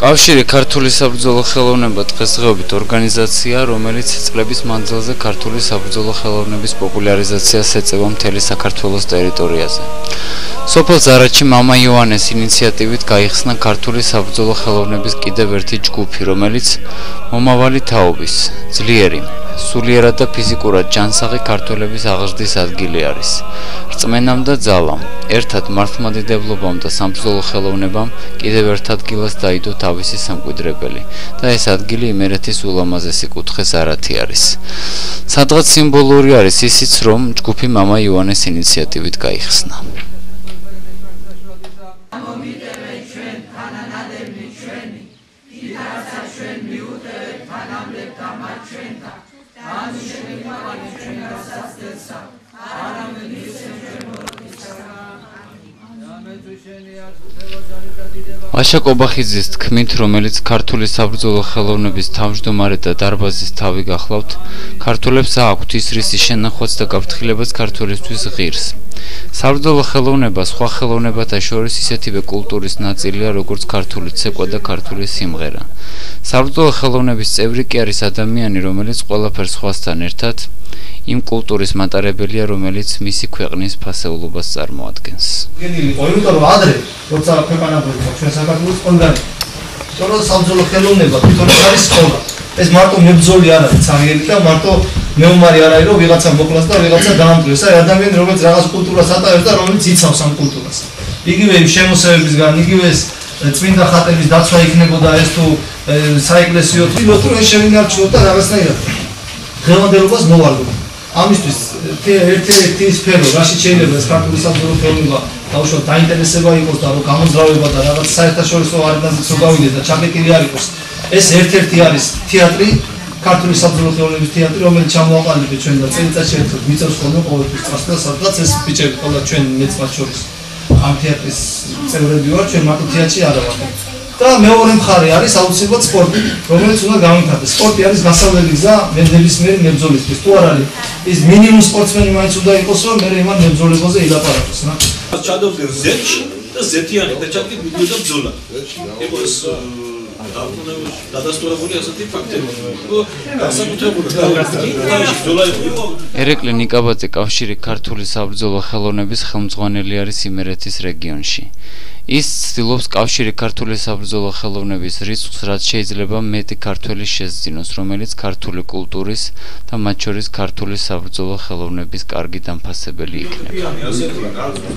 კავშირი ქართული საბრძოლო ხელოვნება დღესდღეობით ორგანიზაცია, რომელიც წლების მანძილზე ქართული საბრძოლო ხელოვნების პოპულარიზაციას ეწევა მთელი საქართველოს ტერიტორიაზე. სოფელ ზარაჩი მამა იოანეს ინიციატივით გაიხსნა ქართული საბრძოლო ხელოვნების კიდევ ერთი ჯგუფი, რომელიც მომავალი თაობის, ძლიერი, სულიერად და ფიზიკურად ჯანსაღი ქართველების აღზრდის ადგილი არის. რწმენამ და ძალამ, ერთად მართლმადიდებლობამ და საბრძოლო ხელოვნებამ კიდევ ერთ ადგილას დაიდო თავისი სამკვიდრებელი და ეს ადგილი იმერეთის ულამაზესი კუთხე ზარათი არის. სადღაც სიმბოლური არის ისიც, რომ ჯგუფი მამა იოანეს ინიციატივით გაიხსნა. ვაშა კობახიძის თქმით, რომელიც ქართული საბრძოლო ხელოვნების თავმჯდომარე და დარბაზის თავი გახლავთ, ქართველებს აქვთ ისრისი შენახვაც და გაფრთხილებაც ქართველისთვის ღირს. საბრძოლო ხელოვნება სხვა ხელოვნებათა შორის ისეთივე კულტურის ნაწილია, როგორც ქართული ცეკვა და ქართული სიმღერა. საბრძოლო ხელოვნების წევრი კი არის ადამიანი, რომელიც ყველაფერს სხვასთან ერთად იმ კულტურის მატარებელია, რომელიც მისი ქვეყნის ფასეულობას წარმოადგენს. იმიტომ რომ ადრე როცა ქვეყანა გვექცა ჩვენ საქართველოს ყველგან სწორედ საბრძოლო ხელოვნება თვითონ არის სკოლა. ეს მარტო მებრძოლი არ არის ცაგერი და მარტო მეომარი არ არის, რომ ვიღაცა მოკლას და ვიღაცა დაამტვრეს. აი ადამიანი რომელიც რაღაც კულტურას ატარებს და რომელიც იცავს ამ კულტურას. იგივე იმ შემოსევებისგან, იგივე ეს წმინდა ხატების დაცვა იქნებოდა ეს თუ საეკლესიო თვითონ ეს შევინარჩუნოთ და რაღაცნაირად დღევანდელობას მოვარდოთ. ამისთვის ერთ-ერთი სფერო, რაშიც შეიძლება ეს ქართული საბრძოლო ხელოვნება დაუშვათ დაინტერესება იყოს და რომ გამოძრავება და რაღაც საერთაშორისო არენაზეც რომ გავიდეს და ჩაკეტილი არ იყოს. ეს ერთ-ერთი არის თეატრი, ქართული საბრძოლო ხელოვნების თეატრი, რომელიც ჩამოაყალიბეთ ჩვენ და წელიწადში ერთხელ გვიწევს ხოლმე ყოველთვის წასვლა და სადღაც ეს ბიჭები ყველა ჩვენ მეც მათ შორის ამ თეატრის წევრები ვარ, ჩვენ მარტო თეატრში არ ვარ. და მეორე მხარე არის აუცილებლად სპორტი, რომელიც უნდა გამოვიხატოს. სპორტი არის გასავლელი გზა ნებისმიერ მებრძოლისთვის. თუ არ არის ის მინიმუმ სპორტსმენი მაინც უნდა იყოს, რომ მე იმან მებრძოლებაზე ილაპარაკოს რა. ჩადოვდნენ ზეთში და ზეთიანი და ჩადით მიდიოდა ბრძოლა. იყოს დადასტურებული ასეთი ფაქტები. ერეკლე ნიკაბაძე კავშირი ქართული საბრძოლო ხელოვნების ხელმძღვანელი არის იმერეთის რეგიონში. ის ცდილობს კავშირი ქართული საბრძოლო ხელოვნების რიცხვს, რაც შეიძლება მეტი ქართველი შესძინოს, რომელიც ქართული კულტურის და მათ შორის ქართული საბრძოლო ხელოვნების კარგი დამფასებელი იქნება.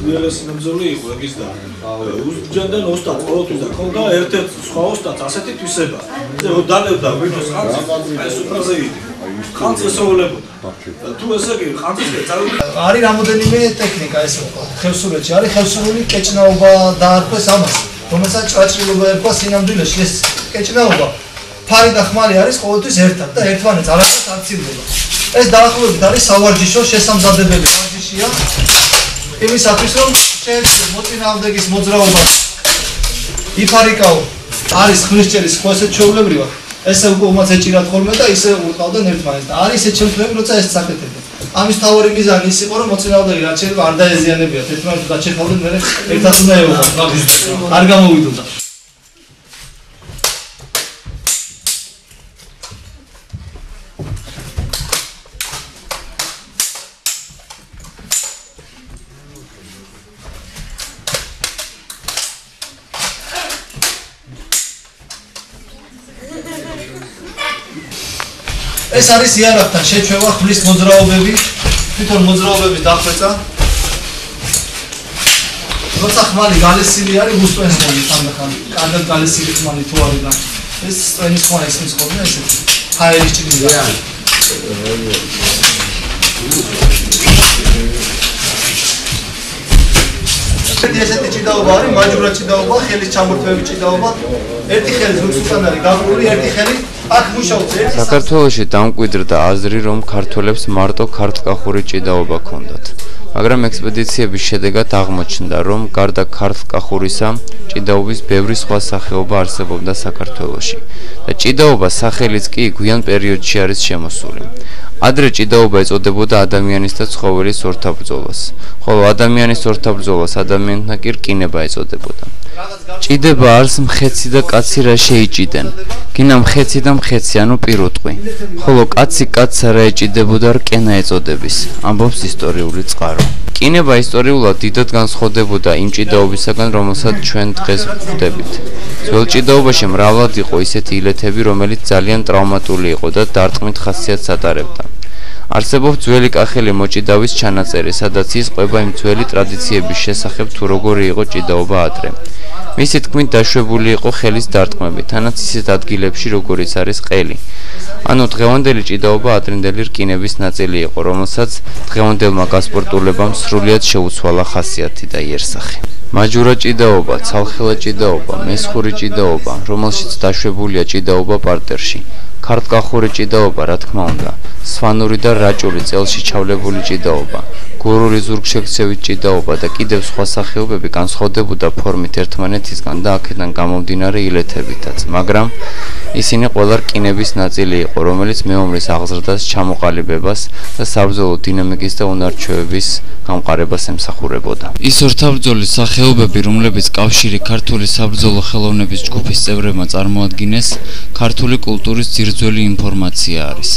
უელესი მებრძოლი იყო ეგის და უსჯენდნენ ოსტატს ყოველთვის და ხოლმე ერთ-ერთ სხვა ოსტატს ასეთი თვისება. რომ დალებდა ვინოს ხანძი, აი ეს უფრაზე idi. ხანძი ესრულებოდა. თუ ესე კი ხანძისკენ წავიდა. არის რამოდენიმე ტექნიკა ეს ხევსურეთში. არის ხევსურული კეჭნაობა დაარქვეს ამას, რომელსაც ჭრაჭრილობა ერქვა სინამდვილეში. ეს კეჭნაობა ფარი და ხმალი არის ყოველთვის ერთად და ერთმანეთს არასდროს არ ცილდება. ეს დაახლოებით არის სავარჯიშო შესამზადებელი ვარჯიშია. იმისათვის რომ შეეძლო მოწინააღმდეგის მოძრაობა იფარიკაო არის ხვისჭერის ხო ესეთ ჩვეულებრივად. ესე უკვე უმაც ეჭირათ ხოლმე და ისე ურყავდნენ ერთმანეთს და არის ეს შემთხვევები, როცა ეს საკეთებდა. ამის თავარი მიზანი ის იყო, რომ მოწინააღმდეგე რაც შეიძლება არ დაეზიანებიათ, ერთმანეთს დაჩეხავდნენ, მერე ერთად უნდა ეუბნათ, არ გამოვიდოდა. ეს არის იარაღთან შეჩევა, ხმლის მოძრაობები, თვითონ მოძრაობების დახვეწა. როცა ხმალი გალესილი არის უსწრენს ხოლმე ხანდახან კარგად გალესილი ხმალი თუ არის და ეს სტრენის ხმა ისმის ხოლმე ესეთი ჰაერის ჭიდება ესეთი ჭიდაობა არის მაჯურა ჭიდაობა ხელის ჩამორთმევი ჭიდაობა ერთი ხელი ზურგსთან არის გაფრული ერთი ხელი აქ მუშაობს ერთი საქართველოში დამკვიდრდა აზრი რომ ქართველებს მარტო ქართლ-კახური ჭიდაობა ჰქონდათ მაგრამ ექსპედიციების შედეგად აღმოჩნდა რომ გარდა ქართლ-კახურისა ჭიდაობის ბევრი სხვა სახეობა არსებობდა საქართველოში და ჭიდაობა სახელიც კი გვიან პერიოდში არის შემოსული ადრე ჭიდაობა ეწოდებოდა ადამიანის და ცხოველის ორთაბრძოლას ხოლო ადამიანის ორთაბრძოლას ადამიანთა კი რკინება ეწოდებოდა ჭიდება არის მხეცი და კაცი რა შეიჭიდან გინა მხეცი და მხეცი ანუ პირუტყვი ხოლო კაცი კაცს რა ეჭიდებოდა რკენა ეწოდების ამბობს ისტორიული წყარო რკინება ისტორიულად დიდად განსხვავდებოდა იმ ჭიდაობისაგან რომელსაც ჩვენ დღეს ვხვდებით ძველ ჭიდაობაში მრავლად იყო ისეთი ილეთები რომელიც ძალიან ტრავმატული იყო და დარტყმით ხასიათს ატარებდა არსებობს ძველი კახელი მოჭიდავის ჩანაწერი სადაც იწყება იმ ძველი ტრადიციების შესახებ თუ როგორი იყო ჭიდაობა ადრე მისი თქმით დაშვებული იყო ხელის დარტყმები თანაც ისეთ ადგილებში როგორიც არის ყელი ანუ დღევანდელი ჭიდაობა ადრინდელი რკინების ნაწილი იყო რომელსაც დღევანდელმა გასპორტულებამ სრულიად შეუცვალა ხასიათი და იერსახე მაჯურა ჭიდაობა ცალხელა ჭიდაობა მესხური ჭიდაობა რომელშიც დაშვებულია ჭიდაობა პარტერში ქართლ-კახური ჭიდაობა რა თქმა უნდა სვანური და რაჭული წელში ჩავლებული ჭიდაობა გურური ზურგშექცევით ჭიდაობა და კიდევ სხვა სახეობები განსხვავდებოდა ფორმით ერთმანეთისგან და აქედან გამომდინარე ილეთებითაც მაგრამ ისინი ყველა რკინების ნაწილი იყო რომელიც მეომრის აღზრდას ჩამოყალიბებას და საბრძოლო დინამიკის და უნარჩვევების გამყარებას ემსახურებოდა ის ორთაბრძოლის სახეობები რომლებიც კავშირი ქართული საბრძოლო ხელოვნების ჯგუფის წევრებმა წარმოადგინეს ქართული კულტურის ძირძველი ინფორმაცია არის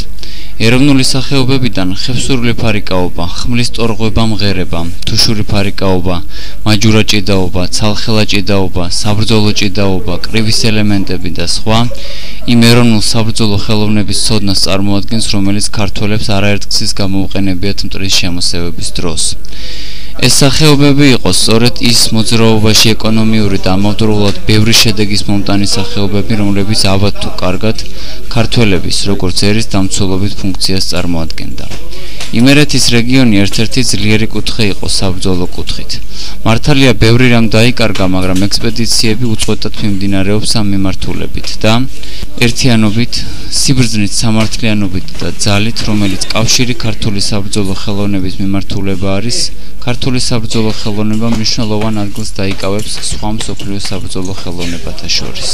ეროვნული სახეობებიდან ხევსურული ფარიკაობა, ხმლის ტორღვება მღერება, თუშური ფარიკაობა, მაჯურა ჭიდაობა, ცალხელა ჭიდაობა, საბრძოლო ჭიდაობა, კრივის ელემენტები და სხვა იმ ეროვნულ საბრძოლო ხელოვნების ცოდნას წარმოადგენს, რომელიც ქართველებს არაერთგზის გამოუყენებიათ მტრის შემოსევების დროს. ეს სახეობები იყო სწორედ ის მოძრაობაში ეკონომიური და ამავდროულად ბევრი შედეგის მომტანი სახეობები, რომლებიც ალბათ თუ კარგად ქართველების როგორც ერის დამცველობით ფუნქციას წარმოადგენდა. იმერეთის რეგიონი ერთ-ერთი ძლიერი კუთხე იყო საბრძოლო კუთხით. მართალია ბევრი რამ დაიკარგა, მაგრამ ექსპედიციები უწყვეტად მიმდინარეობს ამ მიმართულებით და ერთიანობით, სიბრძნით, სამართლიანობით და ძალით, რომელიც კავშირი ქართული საბრძოლო ხელოვნების მიმართულება არის, ქართული საბრძოლო ხელოვნება მნიშვნელოვან ადგილს დაიკავებს სხვა მსოფლიო საბრძოლო ხელოვნებათა შორის.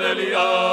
Delia,